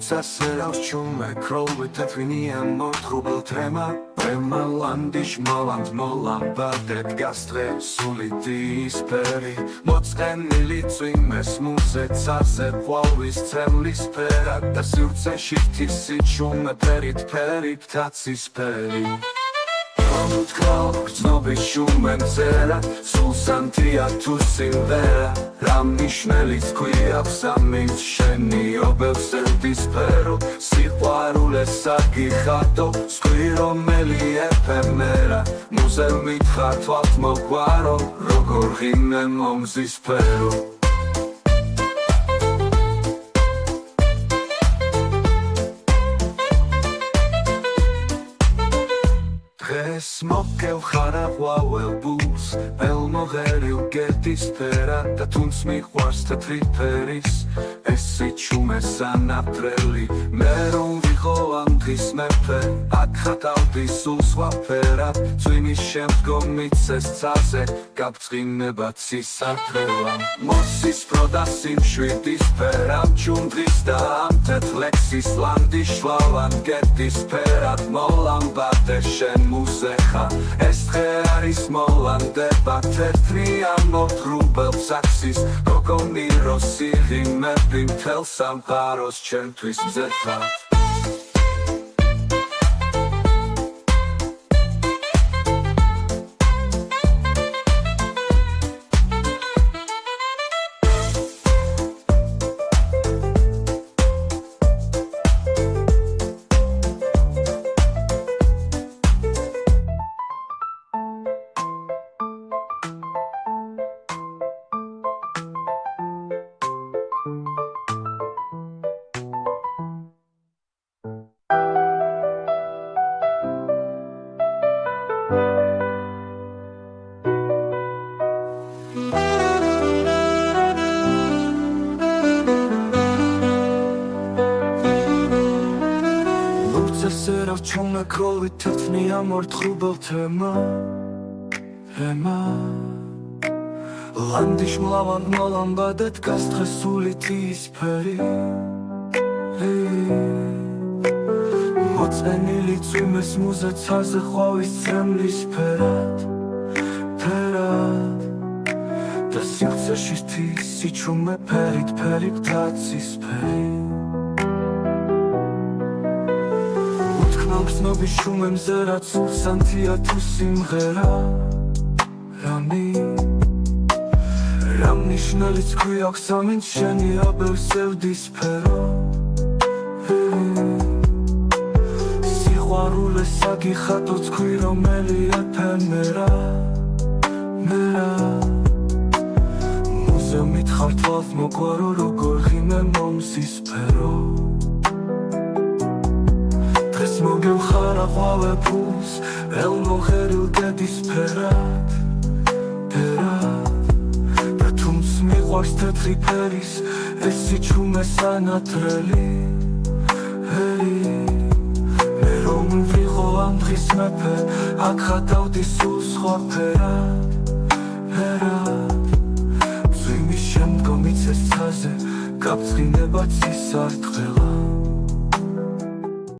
Seraf čume krovi tetviniye motrubel trema Prema landiš moland molam badet gastre suliti isperi Moceni licu imes muze caze Povis cemlis perak Da srce šiti si čume perit ptaci speri Král znovi šumem zera Sulsantija tu silvera Ramnišmelic koji absamit šeni Obel srdi speru Sihvarule sagi hato Skviro meli epemera Muzel mit hatvat moguaro Rogor himnem omzi speru Smokev χαρაღვაველ ბულს ველმოღერილ გეთის ფერა და თუნც მიყვარს თეთრი ფერის ესი ჩუმეს ანაფრელი მე რომ ვიყო ამ დღის მეფე აქ ხატავდი სულ სხვა ფერად წვიმის შემდგომ მიცეს ცაზე გაბწყინება ცისარტყელა მოსისპრო და სიმშვიდის ფერა ჩუნდრის და ამ თეთლექსის ლანდიშვალან გეთის ფერად მოლამბადე შენ მუზეხა ეს დღე არის მოლანდება თეთრი ამ მოთრუბელ საქსის გოგონი როსი ღიმები მთელ სამყაროს ჩემთვის მზეთა Seraf čume krovi tvrtnija mortrubel tema Landiš mlavan molan badet gastre suliti isperi Moceni licu imes muze caze ხვავის ცემლის ფერად და სივრცეში თისი ჩუმე ფერით პტაცის ფერი Znovi šumem zera Sulsantija tu simghera Ramnišmelic koji aksamint šeni Abel sevdis pero Sihvarule sagi hatot koji romeli epemera Muze mitxartvat moguaro Rogor himnem omzis pero Mogem ხარაღვავე ფულს ველმოღერილ გეთის ფერად და თუნც მიყვარს თეთრი ფერის ესი ჩუმეს ანატრელი მე რომ ვიყო ამ დღის მეფე აქ ხატავდი სულ სხვა ფერად წვიმის შემდგომ იცეს ცაზე გაბწყინება ცისარტყელა